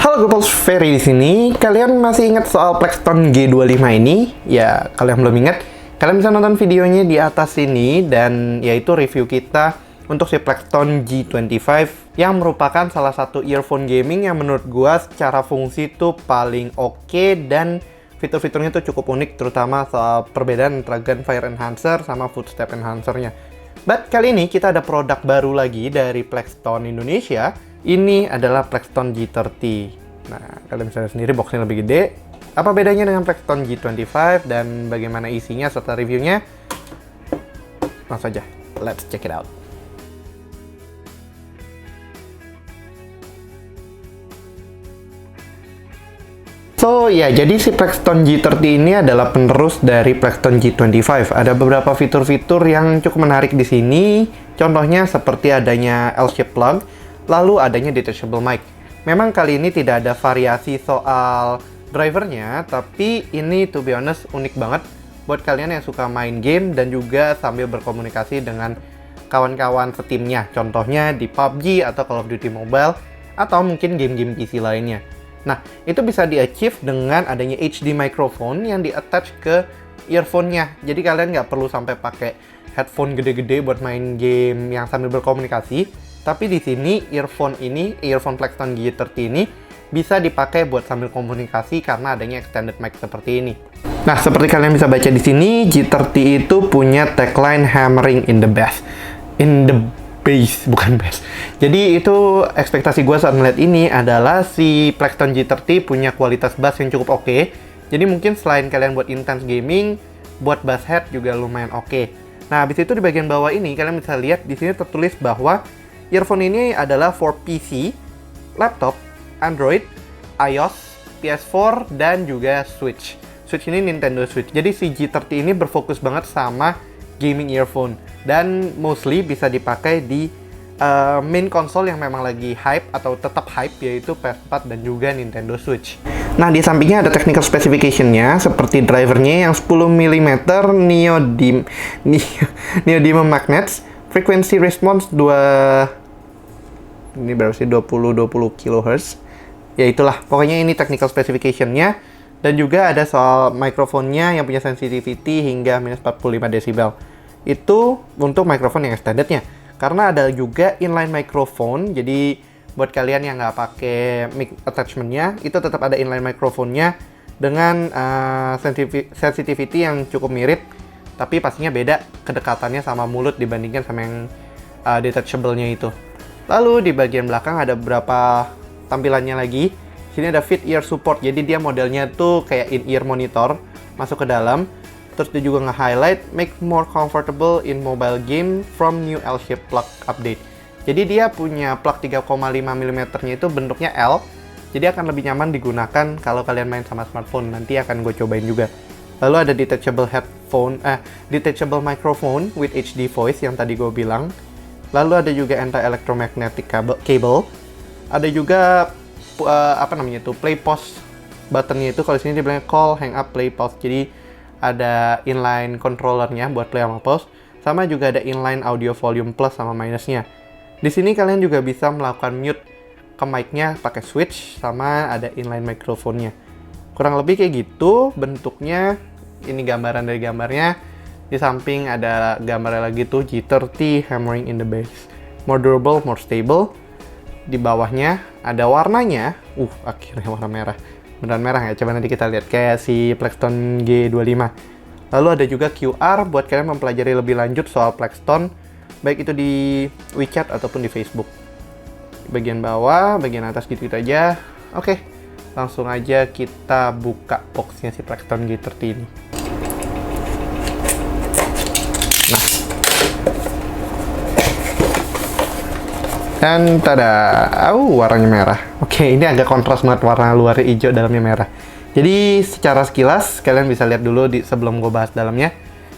Halo Gopals, Ferry di sini. Kalian masih ingat soal Plexton G25 ini? Ya, kalian belum ingat? Kalian bisa nonton videonya di atas sini, dan yaitu review kita untuk si Plexton G25 yang merupakan salah satu earphone gaming yang menurut gua secara fungsi tuh paling oke, dan fitur-fiturnya tuh cukup unik, terutama soal perbedaan antara Gunfire Enhancer sama Footstep Enhancer-nya. But kali ini kita ada produk baru lagi dari Plexton Indonesia. Ini adalah Plexton G30. Nah, kalian bisa lihat sendiri boxnya lebih gede. Apa bedanya dengan Plexton G25 dan bagaimana isinya serta reviewnya? Langsung aja, let's check it out. So, ya, jadi si Plexton G30 ini adalah penerus dari Plexton G25. Ada beberapa fitur-fitur yang cukup menarik di sini. Contohnya seperti adanya L-shape plug, lalu adanya detachable mic. Memang kali ini tidak ada variasi soal drivernya, tapi ini to be honest unik banget buat kalian yang suka main game dan juga sambil berkomunikasi dengan kawan-kawan setimnya. Contohnya di PUBG atau Call of Duty Mobile, atau mungkin game-game PC lainnya. Nah, itu bisa di-achieve dengan adanya HD microphone yang di-attach ke earphone-nya. Jadi kalian nggak perlu sampai pakai headphone gede-gede buat main game yang sambil berkomunikasi. Tapi di sini earphone Plexton G30 ini bisa dipakai buat sambil komunikasi karena adanya extended mic seperti ini. Nah, seperti kalian bisa baca di sini, G30 itu punya tagline hammering in the bass. In the bass, bukan bass. Jadi itu ekspektasi gue saat melihat ini adalah si Plexton G30 punya kualitas bass yang cukup oke. Jadi mungkin selain kalian buat intense gaming, buat bass head juga lumayan oke. Nah, habis itu di bagian bawah ini kalian bisa lihat di sini tertulis bahwa earphone ini adalah for PC, laptop, Android, iOS, PS4, dan juga Switch. Switch ini Nintendo Switch. Jadi si G30 ini berfokus banget sama gaming earphone. Dan mostly bisa dipakai di main konsol yang memang lagi hype atau tetap hype, yaitu PS4 dan juga Nintendo Switch. Nah, di sampingnya ada technical specification-nya, seperti drivernya yang 10 mm neodymium magnets, frequency response 20 kHz. Ya itulah, pokoknya ini technical specification-nya. Dan juga ada soal mikrofonnya yang punya sensitivity hingga minus 45 desibel. Itu untuk mikrofon yang extended-nya. Karena ada juga inline microphone, jadi buat kalian yang nggak pakai mic attachment-nya, itu tetap ada inline microphone-nya dengan sensitivity yang cukup mirip, tapi pastinya beda kedekatannya sama mulut dibandingkan sama yang detachable-nya itu. Lalu di bagian belakang ada beberapa tampilannya lagi. Sini ada fit ear support, jadi dia modelnya tuh kayak in-ear monitor masuk ke dalam. Terus dia juga nge-highlight make more comfortable in mobile game from new L-shape plug update. Jadi dia punya plug 3,5 mm-nya itu bentuknya L, jadi akan lebih nyaman digunakan kalau kalian main sama smartphone. Nanti akan gue cobain juga. Lalu ada detachable microphone with HD voice yang tadi gue bilang. Lalu ada juga anti-electromagnetic cable. Ada juga play pause buttonnya itu. Kalau di sini dibilang call, hang up, play pause. Jadi ada inline controllernya buat play sama pause. Sama juga ada inline audio volume plus sama minusnya. Di sini kalian juga bisa melakukan mute ke mic-nya pakai switch, sama ada inline microphone-nya. Kurang lebih kayak gitu bentuknya. Ini gambaran dari gambarnya. Di samping ada gambarnya lagi tuh G30 hammering in the bass. More durable, more stable. Di bawahnya ada warnanya. Akhirnya warna merah. Beneran merah ya? Coba nanti kita lihat kayak si Plexton G25. Lalu ada juga QR buat kalian mempelajari lebih lanjut soal Plexton, baik itu di WeChat ataupun di Facebook. Bagian bawah, bagian atas gitu-gitu aja. Oke, langsung aja kita buka boxnya si Plexton G30 ini. Nah, dan tada, warnanya merah. Oke, ini agak kontras banget, warna luarnya hijau, dalamnya merah. Jadi secara sekilas kalian bisa lihat dulu sebelum gue bahas dalamnya.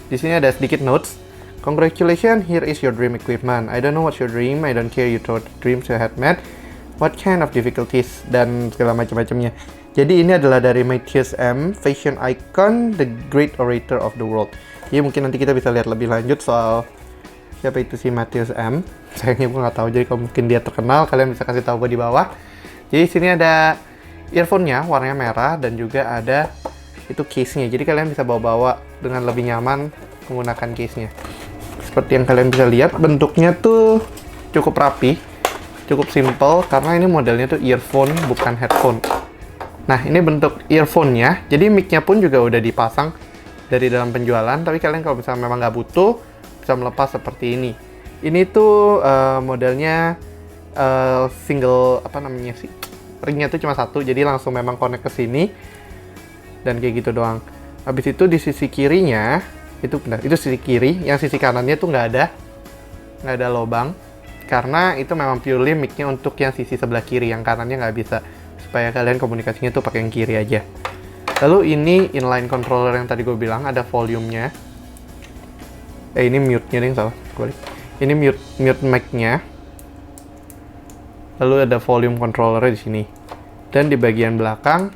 Di sini ada sedikit notes. Congratulations, here is your dream equipment. I don't know what's your dream. I don't care you thought dreams you had met. What kind of difficulties dan segala macam-macamnya. Jadi ini adalah dari Matthias M, fashion icon, the great orator of the world. Jadi mungkin nanti kita bisa lihat lebih lanjut soal siapa itu si Matthias M. Sayangnya gue nggak tahu, jadi kalau mungkin dia terkenal kalian bisa kasih tahu gue di bawah. Jadi sini ada earphone-nya warnanya merah dan juga ada itu case-nya. Jadi kalian bisa bawa-bawa dengan lebih nyaman menggunakan case-nya. Seperti yang kalian bisa lihat, bentuknya tuh cukup rapi, cukup simple karena ini modelnya tuh earphone bukan headphone. Nah, ini bentuk earphone-nya. Jadi mic-nya pun juga udah dipasang dari dalam penjualan, tapi kalian kalau misalnya memang nggak butuh, bisa melepas seperti ini. Ini tuh modelnya single, apa namanya sih? Ringnya tuh cuma satu, jadi langsung memang connect ke sini. Dan kayak gitu doang. Habis itu di sisi kirinya, itu benar, itu sisi kiri, yang sisi kanannya tuh nggak ada lubang. Karena itu memang purely mic-nya untuk yang sisi sebelah kiri, yang kanannya nggak bisa. Supaya kalian komunikasinya tuh pakai yang kiri aja. Lalu ini inline controller yang tadi gue bilang, ada volume-nya. Ini mute-nya nih, salah. Ini mute mic-nya. Lalu ada volume controller-nya di sini. Dan di bagian belakang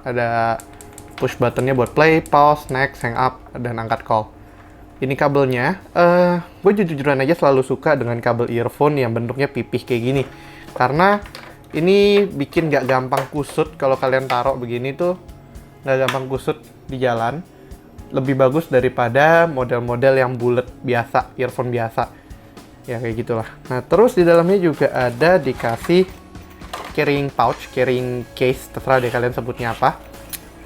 ada push button-nya buat play, pause, next, hang up, dan angkat call. Ini kabelnya, gue jujur-jujuran aja selalu suka dengan kabel earphone yang bentuknya pipih kayak gini. Karena ini bikin gak gampang kusut. Kalau kalian taruh begini tuh gak gampang kusut di jalan. Lebih bagus daripada model-model yang bulat biasa, earphone biasa. Ya kayak gitulah. Nah terus di dalamnya juga ada dikasih carrying pouch, carrying case, terserah deh kalian sebutnya apa.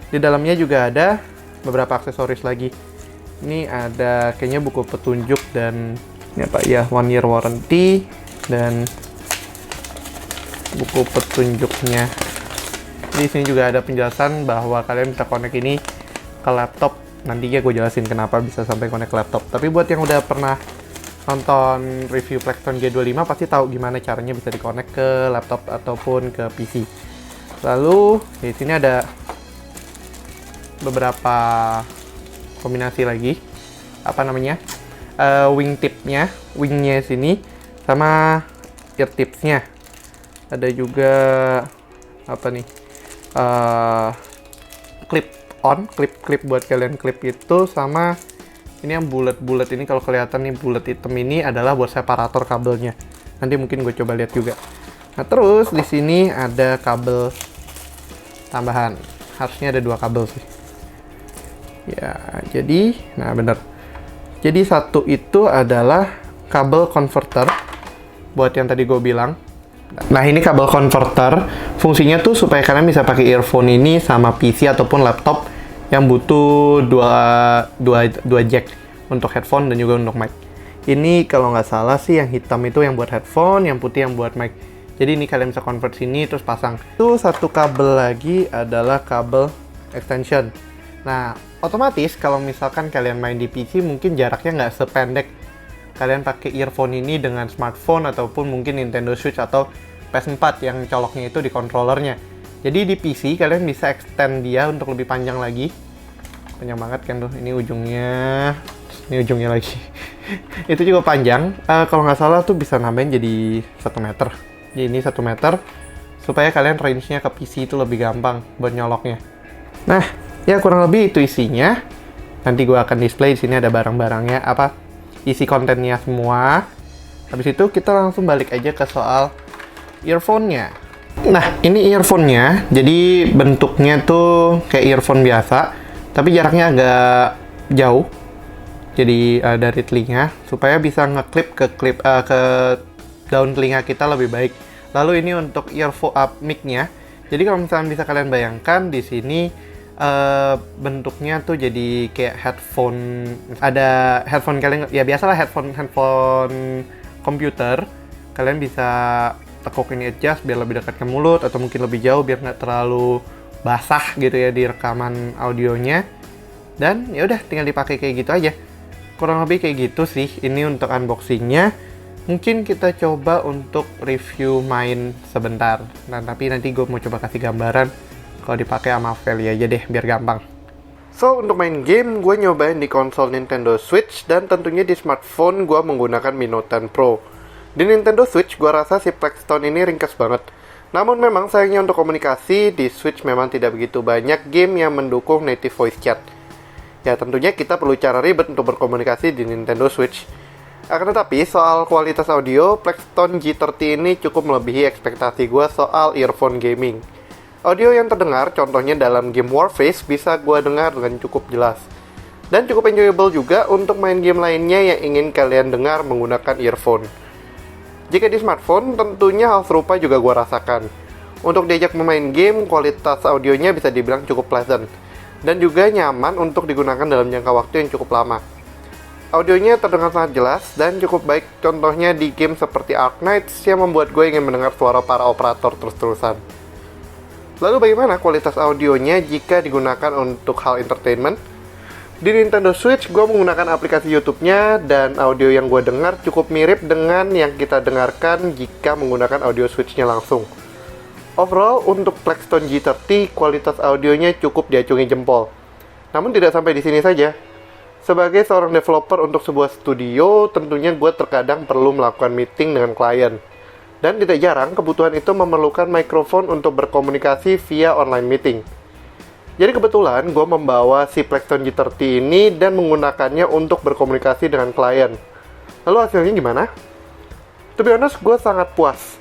Di dalamnya juga ada beberapa aksesoris lagi. Ini ada kayaknya buku petunjuk dan ini apa ya, 1 year warranty dan buku petunjuknya. Di sini juga ada penjelasan bahwa kalian bisa connect ini ke laptop. Nantinya gue jelasin kenapa bisa sampai connect ke laptop. Tapi buat yang udah pernah nonton review Plexton G25 pasti tahu gimana caranya bisa di-connect ke laptop ataupun ke PC. Lalu di sini ada beberapa kombinasi lagi, apa namanya, wingtipnya, wingnya sini, sama ear tipsnya. Ada juga apa nih, clip buat kalian clip itu, sama ini yang bulat-bulat ini, kalau kelihatan nih bulat hitam ini adalah buat separator kabelnya. Nanti mungkin gue coba lihat juga. Nah terus di sini ada kabel tambahan, harusnya ada 2 kabel sih. Ya jadi, nah bener. Jadi satu itu adalah kabel converter buat yang tadi gue bilang. Nah ini kabel converter, fungsinya tuh supaya kalian bisa pakai earphone ini sama PC ataupun laptop yang butuh dua jack untuk headphone dan juga untuk mic. Ini kalau nggak salah sih yang hitam itu yang buat headphone, yang putih yang buat mic. Jadi ini kalian bisa convert sini terus pasang. Itu satu kabel lagi adalah kabel extension. Nah otomatis kalau misalkan kalian main di PC mungkin jaraknya nggak sependek kalian pakai earphone ini dengan smartphone ataupun mungkin Nintendo Switch atau PS4 yang coloknya itu di controllernya. Jadi di PC kalian bisa extend dia untuk lebih panjang lagi. Panjang banget kan tuh, ini ujungnya lagi. Itu juga panjang, kalau nggak salah tuh bisa nambahin jadi 1 meter. Jadi ini 1 meter, supaya kalian range-nya ke PC itu lebih gampang buat nyoloknya. Nah, ya kurang lebih itu isinya. Nanti gue akan display di sini ada barang-barangnya, isi kontennya semua. Habis itu kita langsung balik aja ke soal earphone-nya. Nah, ini earphone-nya. Jadi bentuknya tuh kayak earphone biasa, tapi jaraknya agak jauh. Jadi dari telinga supaya bisa ngeklip ke daun telinga kita lebih baik. Lalu ini untuk earphone mic-nya. Jadi kalau misalnya bisa kalian bayangkan di sini bentuknya tuh jadi kayak headphone. Ada headphone kalian ya biasalah headphone komputer. Kalian bisa tekuk ini adjust biar lebih dekat ke mulut atau mungkin lebih jauh biar nggak terlalu basah gitu ya di rekaman audionya. Dan ya udah tinggal dipakai kayak gitu aja. Kurang lebih kayak gitu sih ini untuk unboxingnya. Mungkin kita coba untuk review main sebentar. Nah tapi nanti gue mau coba kasih gambaran kalau dipakai sama Feli aja deh biar gampang. So untuk main game gue nyobain di konsol Nintendo Switch dan tentunya di smartphone gue menggunakan Mi Note 10 Pro. Di Nintendo Switch, gue rasa si Plexton ini ringkas banget. Namun memang sayangnya untuk komunikasi, di Switch memang tidak begitu banyak game yang mendukung native voice chat. Ya tentunya kita perlu cara ribet untuk berkomunikasi di Nintendo Switch. Akan tetapi, soal kualitas audio, Plexton G30 ini cukup melebihi ekspektasi gue soal earphone gaming. Audio yang terdengar, contohnya dalam game Warface, bisa gue dengar dengan cukup jelas. Dan cukup enjoyable juga untuk main game lainnya yang ingin kalian dengar menggunakan earphone. Jika di smartphone, tentunya hal serupa juga gue rasakan. Untuk diajak memain game, kualitas audionya bisa dibilang cukup pleasant. Dan juga nyaman untuk digunakan dalam jangka waktu yang cukup lama. Audionya terdengar sangat jelas dan cukup baik, contohnya di game seperti Arknights yang membuat gue ingin mendengar suara para operator terus-terusan. Lalu bagaimana kualitas audionya jika digunakan untuk hal entertainment? Di Nintendo Switch, gue menggunakan aplikasi YouTube-nya dan audio yang gue dengar cukup mirip dengan yang kita dengarkan jika menggunakan audio Switch-nya langsung. Overall, untuk Plexton G30, kualitas audionya cukup diacungi jempol. Namun tidak sampai di sini saja. Sebagai seorang developer untuk sebuah studio, tentunya gue terkadang perlu melakukan meeting dengan klien. Dan tidak jarang, kebutuhan itu memerlukan mikrofon untuk berkomunikasi via online meeting. Jadi kebetulan, gue membawa si Plexton G30 ini dan menggunakannya untuk berkomunikasi dengan klien. Lalu hasilnya gimana? To be honest, gue sangat puas.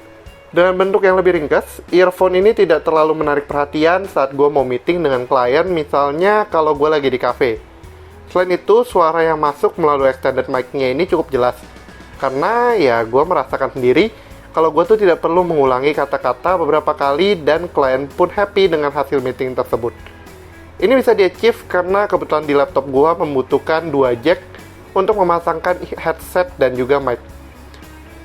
Dengan bentuk yang lebih ringkas, earphone ini tidak terlalu menarik perhatian saat gue mau meeting dengan klien, misalnya kalau gue lagi di cafe. Selain itu, suara yang masuk melalui extended mic-nya ini cukup jelas. Karena ya gue merasakan sendiri kalau gue tuh tidak perlu mengulangi kata-kata beberapa kali dan klien pun happy dengan hasil meeting tersebut. Ini bisa di-achieve karena kebetulan di laptop gue membutuhkan 2 jack untuk memasangkan headset dan juga mic.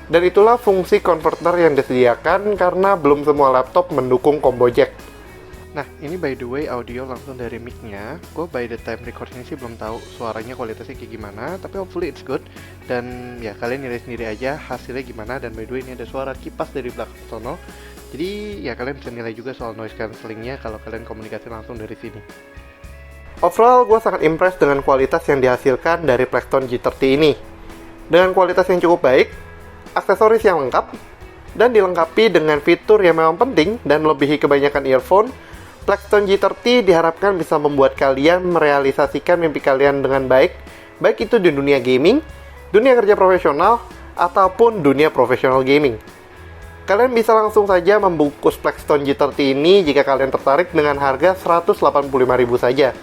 Dan itulah fungsi converter yang disediakan karena belum semua laptop mendukung combo jack. Nah, ini by the way audio langsung dari mic-nya. Gue by the time recording sih belum tahu suaranya kualitasnya kayak gimana, tapi hopefully it's good. Dan ya kalian nilai sendiri aja hasilnya gimana. Dan by the way ini ada suara kipas dari belakang sono. Jadi ya kalian bisa nilai juga soal noise cancellingnya kalau kalian komunikasi langsung dari sini. Overall, gue sangat impressed dengan kualitas yang dihasilkan dari Plexton G30 ini. Dengan kualitas yang cukup baik, aksesoris yang lengkap, dan dilengkapi dengan fitur yang memang penting dan melebihi kebanyakan earphone, Plexton G30 diharapkan bisa membuat kalian merealisasikan mimpi kalian dengan baik, baik itu di dunia gaming, dunia kerja profesional, ataupun dunia profesional gaming. Kalian bisa langsung saja membungkus Plexton G30 ini jika kalian tertarik dengan harga Rp185.000 saja.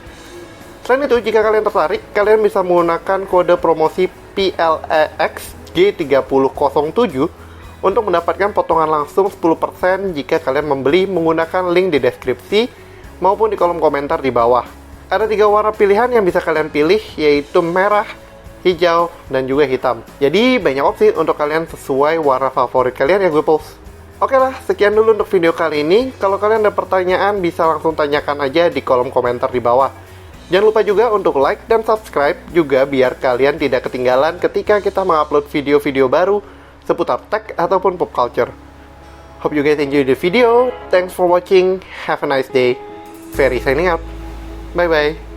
Selain itu, jika kalian tertarik, kalian bisa menggunakan kode promosi PLEX G3007 untuk mendapatkan potongan langsung 10% jika kalian membeli menggunakan link di deskripsi maupun di kolom komentar di bawah. Ada 3 warna pilihan yang bisa kalian pilih, yaitu merah, hijau, dan juga hitam. Jadi banyak opsi untuk kalian sesuai warna favorit kalian yang gue post. Oke lah, sekian dulu untuk video kali ini. Kalau kalian ada pertanyaan, bisa langsung tanyakan aja di kolom komentar di bawah. Jangan lupa juga untuk like dan subscribe juga biar kalian tidak ketinggalan ketika kita mengupload video-video baru seputar tech ataupun pop culture. Hope you guys enjoy the video. Thanks for watching. Have a nice day. Ferry signing out. Bye bye.